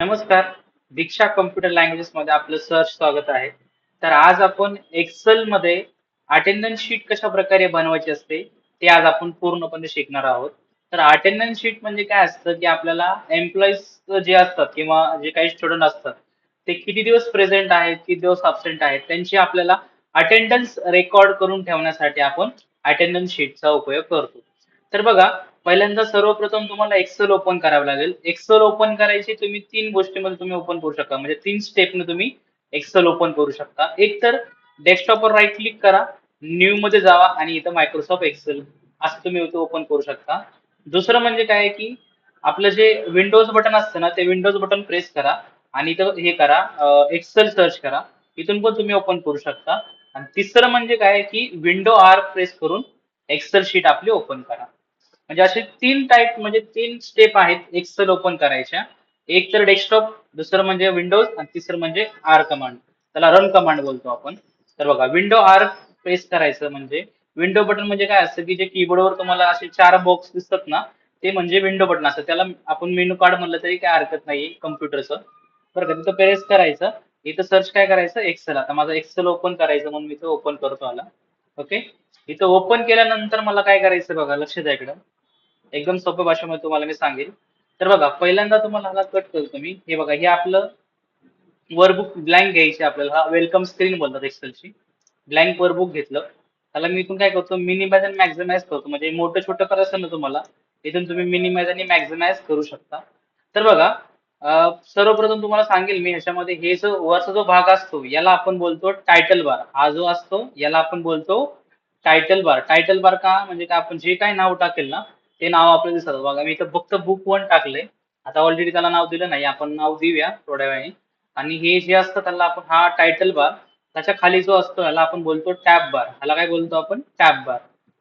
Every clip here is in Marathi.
नमस्कार. दीक्षा कम्प्युटर लँग्वेजेस मध्ये आपलं सहर्ष स्वागत आहे. तर आज आपण एक्सेल मध्ये अटेंडन्स शीट कशा प्रकारे बनवायची असते ते आज आपण पूर्णपणे शिकणार आहोत. तर अटेंडन्स शीट म्हणजे काय असतं की आपल्याला एम्प्लॉईज जे असतात किंवा जे काही स्टुडंट असतात ते किती दिवस प्रेझेंट आहेत, किती दिवस अब्सेंट आहेत त्यांची आपल्याला अटेंडन्स रेकॉर्ड करून ठेवण्यासाठी आपण अटेंडन्स शीटचा उपयोग करतो. तर बघा, पहिल्यांदा सर्वप्रथम तुम्हाला एक्सेल ओपन करावं लागेल. एक्सेल ओपन करायची तुम्ही तीन गोष्टीमध्ये तुम्ही ओपन करू शकता, म्हणजे तीन स्टेपने तुम्ही एक्सेल ओपन करू शकता. एक तर डेस्कटॉपवर राईट क्लिक करा, न्यू मध्ये जावा आणि इथं मायक्रोसॉफ्ट एक्सेल असं तुम्ही इथं ओपन करू शकता. दुसरं म्हणजे काय आहे की आपलं जे विंडोज बटन असतं ना, ते विंडोज बटन प्रेस करा आणि इथं हे करा, एक्सेल सर्च करा. इथून पण तुम्ही ओपन करू शकता. आणि तिसरं म्हणजे काय आहे की विंडो आर प्रेस करून एक्सेल शीट आपली ओपन करा. म्हणजे असे तीन टाईप, म्हणजे तीन स्टेप आहेत एक्सेल ओपन करायच्या. एक तर डेस्कटॉप, दुसरं म्हणजे विंडोज आणि तिसरं म्हणजे आर कमांड, त्याला रन कमांड बोलतो आपण. तर बघा, विंडो आर प्रेस करायचं म्हणजे विंडो बटन म्हणजे काय असतं की जे कीबोर्डवर तुम्हाला असे चार बॉक्स दिसतात ना, ते म्हणजे विंडो बटन असतं. त्याला आपण मेनू कार्ड म्हणलं तरी काय हरकत नाही कम्प्युटरचं. बरं का, तिथं प्रेस करायचं. इथं सर्च काय करायचं, एक्सेल. आता माझं एक्सेल ओपन करायचं म्हणून मी इथं ओपन करतो आला. ओके. इथं ओपन केल्यानंतर मला काय करायचं बघा, लक्ष द्या इकडं. एकदम सोप्या भाषेमध्ये तुम्हाला मी सांगेल. तर बघा, पहिल्यांदा तुम्हाला ह्याला कट करतो मी. हे बघा, हे आपलं वर्कबुक ब्लँक घ्यायची आपल्याला. हा वेलकम स्क्रीन बोलतात एक्सेलची. ब्लँक वर्कबुक घेतलं, त्याला मी इथून काय करतो, मिनिमाइज आणि मॅक्झिमाइज करतो. म्हणजे मोठं छोटं करायचं ना तुम्हाला, इथून तुम्ही मिनिमाइज आणि मॅक्झिमाइज करू शकता. तर बघा, सर्वप्रथम तुम्हाला सांगेल मी, ह्याच्यामध्ये हे जो वरचा जो भाग असतो याला आपण बोलतो टायटल बार. हा जो असतो याला आपण बोलतो टायटल बार. टायटल बार का, म्हणजे काय, आपण जे काही नाव टाकेल ना ते नाव आपल्याला दिसतं. बघा, मी इथं फक्त बुक वन टाकलंय. आता ऑलरेडी त्याला नाव दिलं नाही, आपण नाव देऊया थोड्या वेळाने. आणि हे जे असतं त्याला आपण, हा टायटल बार, त्याच्या खाली जो असतो याला आपण बोलतो टॅब बार. ह्याला काय बोलतो आपण, टॅब बार.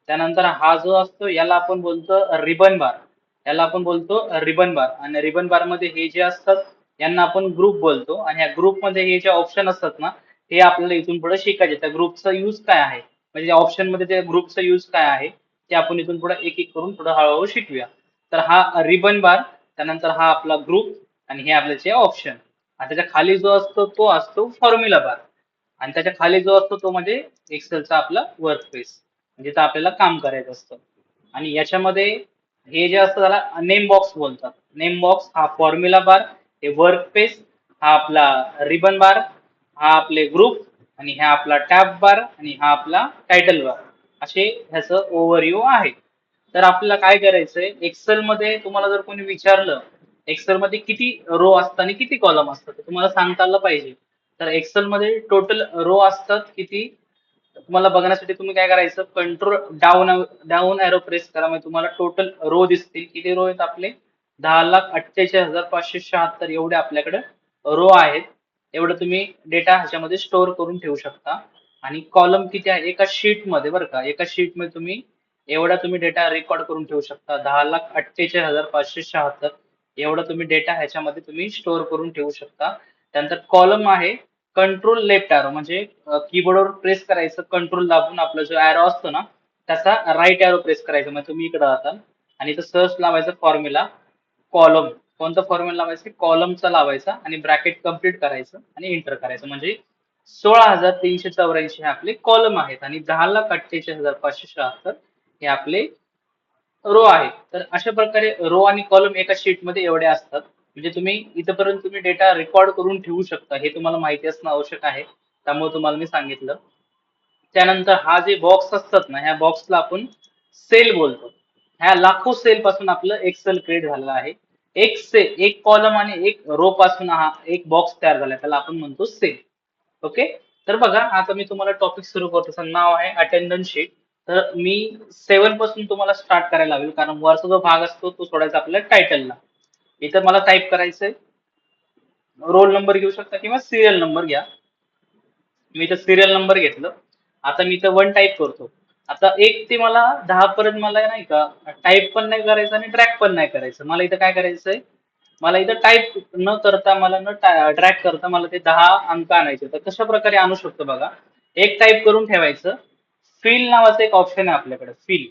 त्यानंतर हा जो असतो याला आपण बोलतो रिबन बार. याला आपण बोलतो रिबन बार. आणि रिबन बार मध्ये हे जे असतात यांना आपण ग्रुप बोलतो. आणि या ग्रुप मध्ये हे जे ऑप्शन असतात ना, हे आपल्याला इथून पुढे शिकायचे. त्या ग्रुपचा यूज काय आहे, म्हणजे ऑप्शन मध्ये त्या ग्रुपचा यूज काय आहे ते आपण इथून पुढे एक एक करून पुढे हळूहळू शिकूया. तर हा रिबन बार, त्यानंतर हा आपला ग्रुप, आणि हे आपल्याचे ऑप्शन. आणि त्याच्या खाली जो असतो तो असतो फॉर्म्युला बार. आणि त्याच्या खाली जो असतो तो म्हणजे एक्सेलचा आपला वर्क स्पेस, जिथं आपल्याला काम करायचं असतं. आणि याच्यामध्ये हे जे असतं त्याला नेम बॉक्स बोलतात. नेम बॉक्स हा फॉर्म्युला बार, हे वर्क स्पेस, हा आपला रिबन बार, हा आपले ग्रुप, आणि हा आपला टॅब बार, आणि हा आपला टायटल बार. असे ह्याचं ओव्हरव्ह्यू आहे. तर आपल्याला काय करायचंय, एक्सेल मध्ये तुम्हाला जर कोणी विचारलं एक्सेल मध्ये किती रो असतात आणि किती कॉलम असतात ते तुम्हाला सांगता आलं पाहिजे. तर एक्सेल मध्ये टोटल रो असतात किती, तुम्हाला बघण्यासाठी तुम्ही काय करायचं, control down down arrow press करा, म्हणजे तुम्हाला टोटल रो दिसतील. किती रो आहेत आपले, 10,48,576 एवढे आपल्याकडे रो आहेत. एवढं तुम्ही डेटा ह्याच्यामध्ये स्टोअर करून ठेवू शकता. आणि कॉलम किती आहे एका शीट मध्ये, बरं का, एका शीट मध्ये तुम्ही एवढा तुम्ही डेटा रेकॉर्ड करून ठेवू शकता. 10,48,576 एवढा तुम्ही डेटा ह्याच्यामध्ये तुम्ही स्टोअर करून ठेवू शकता. त्यानंतर कॉलम आहे कंट्रोल लेफ्ट एरो, म्हणजे कीबोर्डवर प्रेस करायचं, कंट्रोल दाबून आपला जो एरो असतो ना त्याचा राईट एरो प्रेस करायचा, म्हणजे तुम्ही इकडे जाताल. आणि इथं सर्च लावायचं फॉर्म्युला कॉलम. कोणता फॉर्म्युला लावायचा, कॉलमचा लावायचा आणि ब्रॅकेट कम्प्लीट करायचं आणि एंटर करायचं. म्हणजे 16,384 हे आपले कॉलम आहेत आणि 10,48,576 हे आपले रो आहेत. तर अशा प्रकारे रो आणि कॉलम एका शीट मध्ये एवढे असतात. म्हणजे तुम्ही इथपर्यंत तुम्ही डेटा रेकॉर्ड करून ठेवू शकता, हे तुम्हाला माहिती असणं आवश्यक आहे. त्यामुळे तुम्हाला मी सांगितलं. त्यानंतर हा जे बॉक्स असतात ना, ह्या बॉक्सला आपण सेल बोलतो. ह्या लाखो सेल पासून आपलं एक्सेल क्रिएट झालेलं आहे. एक सेल, एक कॉलम आणि एक रो पासून हा एक बॉक्स तयार झाला, त्याला आपण म्हणतो सेल. ओके. तर बघा, आता मी तुम्हाला टॉपिक सुरू करतो. त्याचं नाव आहे अटेंडन्स शीट. तर मी 7 पासून तुम्हाला स्टार्ट करायला लागेल, कारण वरचा जो भाग असतो तो सोडायचा आपल्याला टायटलला. इथं मला टाईप करायचंय, रोल नंबर घेऊ शकता किंवा सिरियल नंबर घ्या. मी इथं सिरियल नंबर घेतलं. आता मी इथं 1 टाईप करतो. आता 1 ते मला 10 पर्यंत मला नाही का टाईप पण नाही करायचं आणि ड्रॅग पण नाही करायचं. मला इथं काय करायचंय, मला इथं टाईप न करता, मला न ड्रॅग करता मला ते 10 अंक आणायचे. तर कशा प्रकारे आणू शकतो बघा, एक टाईप करून ठेवायचं. फिल नावाचं एक ऑप्शन आहे आपल्याकडे, फिल.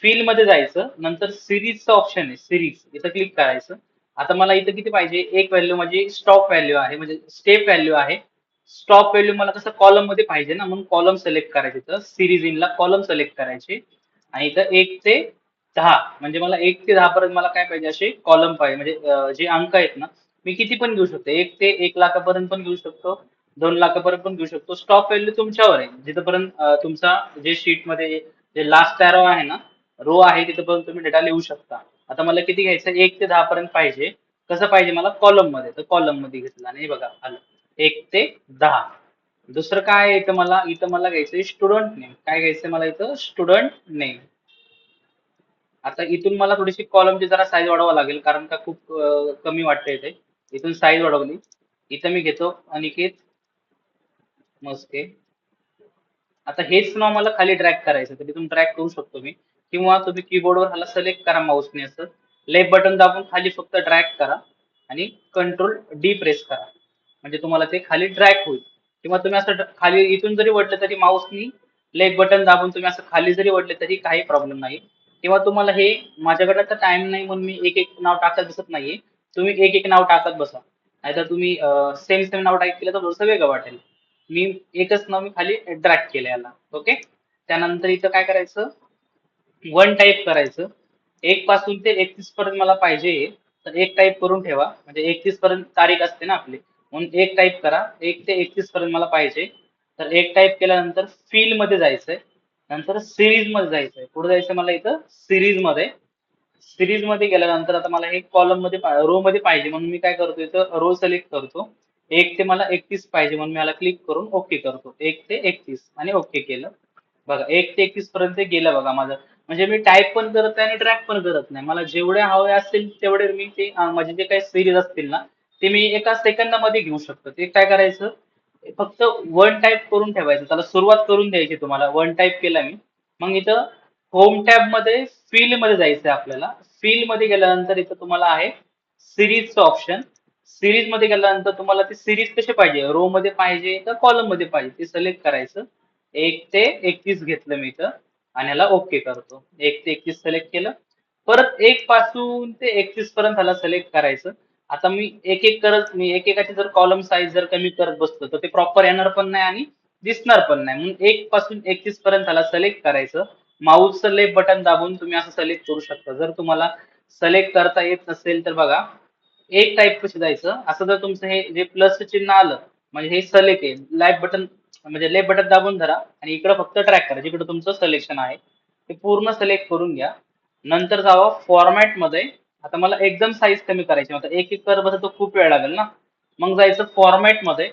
फिल मध्ये जायचं, नंतर सिरीजचं ऑप्शन आहे, सिरीज, इथं क्लिक करायचं. आता मला इथं किती पाहिजे, एक व्हॅल्यू म्हणजे स्टॉप व्हॅल्यू आहे, म्हणजे स्टेप व्हॅल्यू आहे. स्टॉप व्हॅल्यू मला कसं कॉलम मध्ये पाहिजे ना, म्हणून कॉलम सिलेक्ट करायचे, तर सिरीज इनला कॉलम सिलेक्ट करायचे. आणि इथं 1 ते 10 म्हणजे मला 1 ते 10 पर्यंत मला काय पाहिजे, असे कॉलम पाहिजे. म्हणजे जे अंक आहेत ना, मी किती पण घेऊ शकतो, 1 ते 1 लाखापर्यंत पण घेऊ शकतो, 2 लाखापर्यंत पण घेऊ शकतो. स्टॉप व्हॅल्यू तुमच्यावर आहे, जिथपर्यंत तुमचा जे शीट मध्ये जे लास्ट एरो आहे ना, रो आहे, तिथपर्यंत तुम्ही डेटा लिहू शकता. आता मला किती घ्यायचं, 1 ते 10 पर्यंत पाहिजे. कसं पाहिजे मला, कॉलम मध्ये, तर कॉलम मध्ये घेतला नाही बघा, आलं 1 ते 10. दुसरं काय आहे इथं मला घ्यायचंय स्टुडंट नेम. काय घ्यायचंय मला इथं, स्टुडंट नेम. आता इथून मला थोडीशी कॉलमची जरा साईज वाढवावं लागेल, कारण का खूप कमी वाटते इथे. इथून साईज वाढवली. इथं मी घेतो अनिकेत मस्के. आता हेच नाव मला खाली ड्रॅग करायचं, तर तिथून ड्रॅग करू शकतो मी, किंवा तुम्ही कीबोर्डवर ह्याला सिलेक्ट करा माऊसने, असं लेफ्ट बटन दाबून खाली फक्त ड्रॅग करा आणि कंट्रोल डी प्रेस करा, म्हणजे तुम्हाला ते खाली ड्रॅग होईल. किंवा तुम्ही असं खाली इथून जरी वडलं तरी माऊसनी लेफ्ट बटन दाबून तुम्ही असं खाली जरी वडले तरी काही प्रॉब्लेम नाही. किंवा तुम्हाला हे, माझ्याकडे तर टाइम नाही म्हणून मी एक एक नाव टाकत बसत नाहीये, तुम्ही एक एक नाव टाकत बसा. नाहीतर तुम्ही सेम सेम नाव टाईप केलं तर थोडंसं वेगळं वाटेल. मी एकच नाव मी खाली ड्रॅग केलं याला. ओके. त्यानंतर इथं काय करायचं, वन टाईप करायचं. 1 पासून ते 31 पर्यंत मला पाहिजे, तर एक टाईप करून ठेवा, म्हणजे 31 पर्यंत तारीख असते ना आपली, म्हणून एक टाईप करा. 1 ते 31 पर्यंत मला पाहिजे. तर एक टाईप केल्यानंतर फिल मध्ये जायचंय, नंतर सिरीज मध्ये जायचंय. पुढे जायचं मला इथं सिरीज मध्ये. सिरीज मध्ये गेल्यानंतर आता मला हे कॉलम मध्ये रो मध्ये पाहिजे, म्हणून मी काय करतो, इथं रो सिलेक्ट करतो. 1 ते मला 31 पाहिजे, म्हणून मी याला क्लिक करून ओके करतो, 1 ते 31 आणि ओके केलं. बघा 1 ते 31 पर्यंत गेलं बघा माझं. म्हणजे मी टाईप पण करत नाही आणि ट्रॅक पण करत नाही, मला जेवढे हवे असतील तेवढे मी ते म्हणजे जे काही सिरीज असतील ना, ते मी एका सेकंदामध्ये घेऊ शकतो. ते काय करायचं, फक्त वन टाईप करून ठेवायचं, त्याला सुरुवात करून द्यायची तुम्हाला. वन टाईप केला मी. मग इथं होम टॅब मध्ये फिल मध्ये जायचंय आपल्याला. फिल मध्ये गेल्यानंतर इथं तुम्हाला आहे सिरीजचं ऑप्शन. सिरीज मध्ये गेल्यानंतर तुम्हाला ती सिरीज कशी पाहिजे, रो मध्ये पाहिजे का कॉलम मध्ये पाहिजे, ते सिलेक्ट करायचं. 1 ते 31 घेतलं मी इथं आणि याला ओके करतो. 1 ते 31 सिलेक्ट केलं. परत 1 पासून ते 31 पर्यंत ह्याला सिलेक्ट करायचं. आता मी एकेकाची जर कॉलम साईज जर कमी करत बसतो तर ते प्रॉपर येणार पण नाही आणि दिसणार पण नाही, म्हणून 1 पासून 31 पर्यंत ह्याला सिलेक्ट करायचं. माऊसचं लेफ्ट बटन दाबून तुम्ही असं सिलेक्ट करू शकता. जर तुम्हाला सिलेक्ट करता येत नसेल तर बघा, एक टाईप कशी जायचं, असं जर तुमचं हे जे प्लस चिन्ह आलं, म्हणजे हे सिलेक्ट आहे, लेफ्ट बटन म्हणजे लेफ्ट बटन दाबून धरा आणि इकडे फक्त ट्रॅक करा जिकडे तुमचं सिलेक्शन आहे, ते पूर्ण सिलेक्ट करून घ्या. नंतर जावा फॉर्मॅट मध्ये. आता मला एकदम साईज कमी करायची, आता एक एक करत बसत तर खूप वेळ लागेल ना. मग जायचं फॉर्मॅट मध्ये.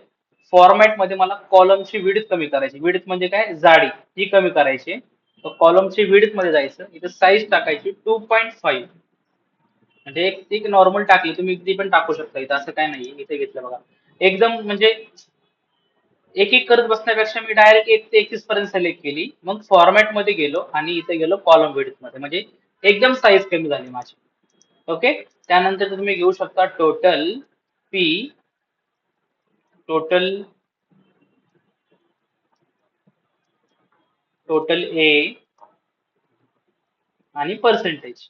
फॉर्मॅट मध्ये मला कॉलमची विड्थ कमी करायची. विड्थ म्हणजे काय, जाडी, ही कमी करायची. तर कॉलमची विड्थ मध्ये जायचं, इथे साईज टाकायची 2.5. म्हणजे एक नॉर्मल टाकली तुम्ही ती पण टाकू शकता इथं, असं काय नाही. इथे घेतलं बघा, एकदम म्हणजे एक एक करत बसण्यापेक्षा मी डायरेक्ट 1 ते 31 पर्यंत सिलेक्ट केली, मग फॉर्मॅट मध्ये गेलो आणि इथे गेलो कॉलम विड्थ मध्ये, म्हणजे एकदम साईज कमी झाली माझी. ओके. त्यानंतर तुम्ही घेऊ शकता total P, total total A आणि पर्सेंटेज.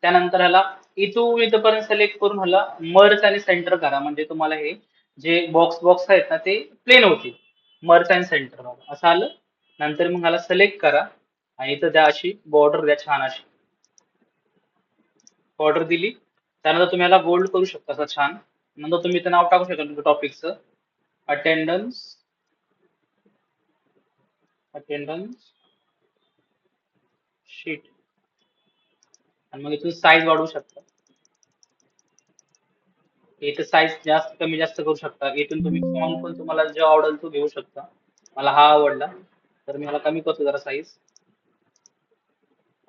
त्यानंतर ह्याला इथून इथपर्यंत सिलेक्ट करून ह्याला मर्ज आणि सेंटर करा, म्हणजे तुम्हाला हे जे बॉक्स बॉक्स आहेत ना ते प्लेन होतील. मर्ज आणि सेंटर असं आलं. नंतर मग ह्याला सिलेक्ट करा आणि इथं द्या अशी बॉर्डर द्या, छान अशी बॉर्डर दिली. त्यानंतर तुम्ही याला बोल्ड करू शकता असं छान. नंतर तुम्ही इथं नाव टाकू शकता तुमच्या टॉपिकचं, अटेंडन्स, अटेंडन्स शीट. आणि मग इथून साईज वाढवू शकता. इथे साईज जास्त कमी जास्त करू शकता. इथून तुम्ही फॉन्ट पण तुम्हाला जो आवडेल तो घेऊ शकता. मला हा आवडला तर मी ह्याला कमी करतो जरा साईज.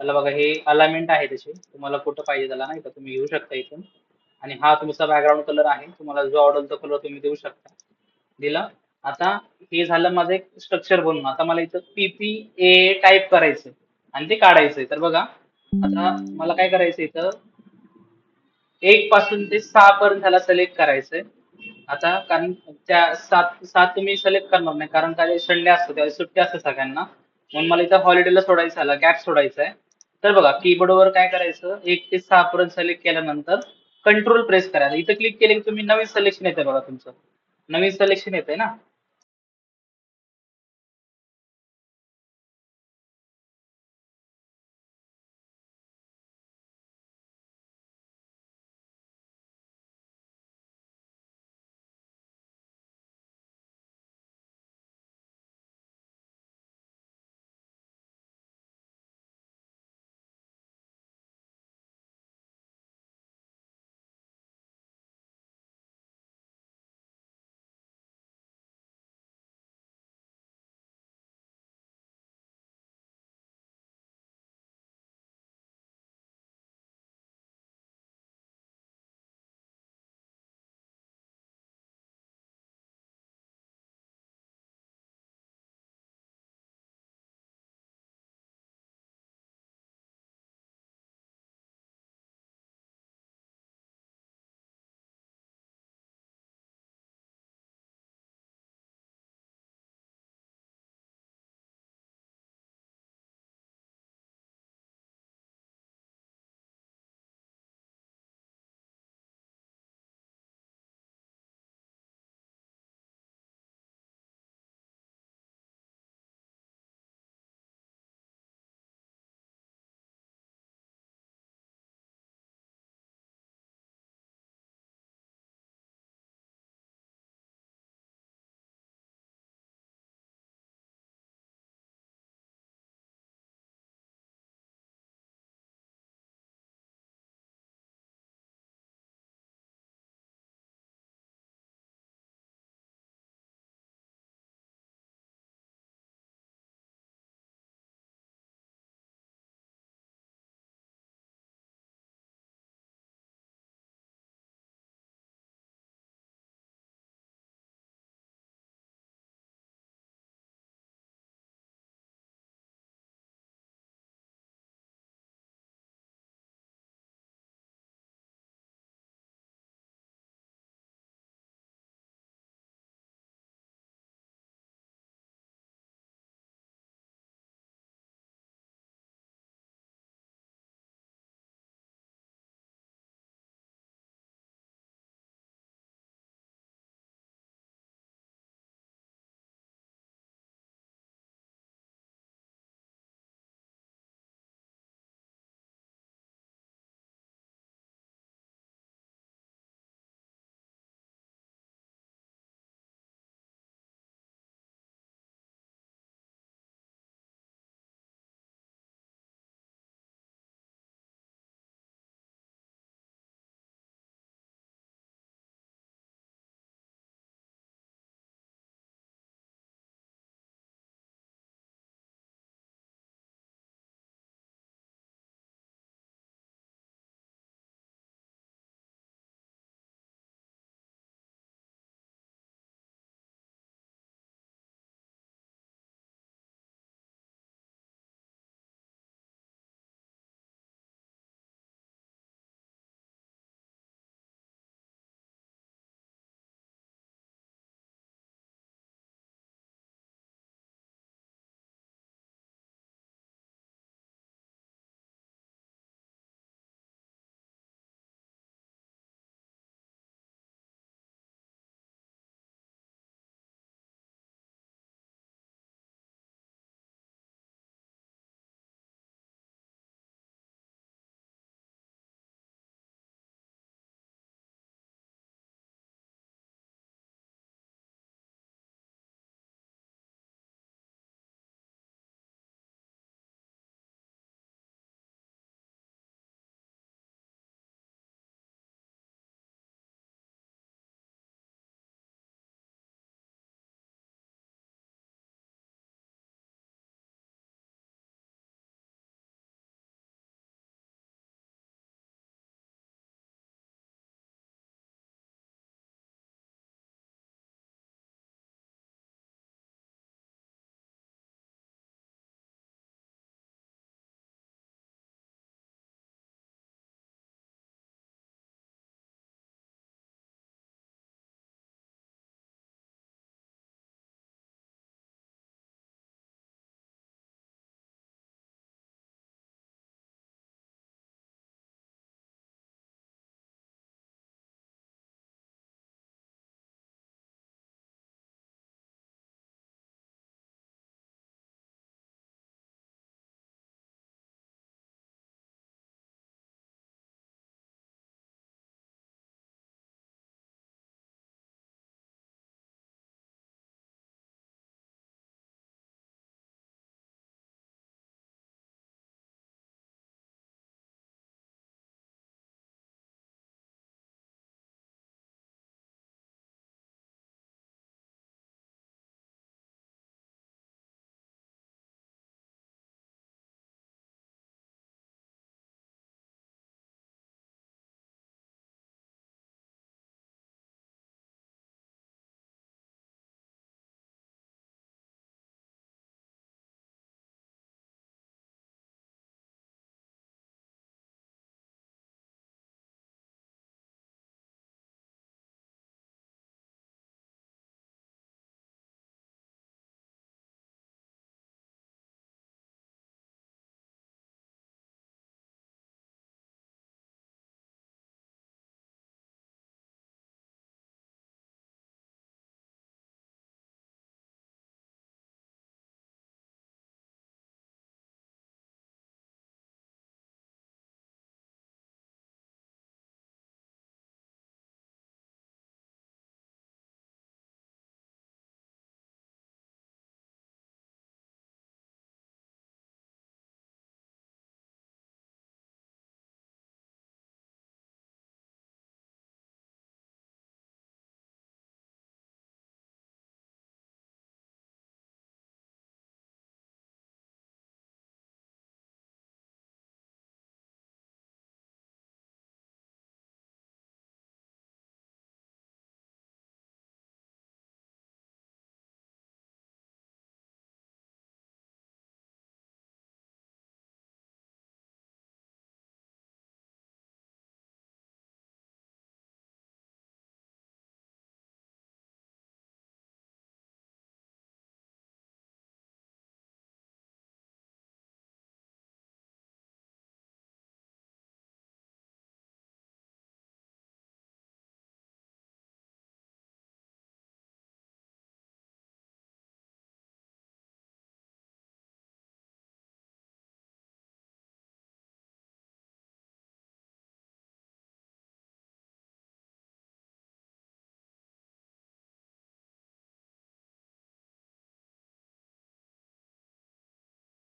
त्याला बघा हे अलाइनमेंट आहे त्याचे, तुम्हाला कुठं पाहिजे त्याला नाही का तुम्ही घेऊ शकता इथून. आणि हा तुमचा बॅकग्राऊंड कलर आहे, तुम्हाला जो आवडेल तो कलर तुम्ही देऊ शकता. दिला. आता हे झालं माझं एक स्ट्रक्चर बनवून. आता मला इथं पीपीए टाईप करायचं आणि ते काढायचंय. तर बघा, आता मला काय करायचं, इथं 1 पासून ते 6 पर्यंत ह्याला सिलेक्ट करायचंय. आता कारण त्या सात सात तुम्ही सिलेक्ट करणार नाही, कारण काय संडे असतो त्यावेळी सुट्टी असते सगळ्यांना, म्हणून मला इथं हॉलिडेला सोडायचं आला, गॅप सोडायचा आहे. तर बघा कीबोर्डवर काय करायचं, 1 ते 6 पर्यंत सिलेक्ट केल्यानंतर कंट्रोल प्रेस करायचा. इथं क्लिक केलं की तुम्ही नवीन सिलेक्शन येते बघा तुमचं. नवीन सिलेक्शन येतंय ना.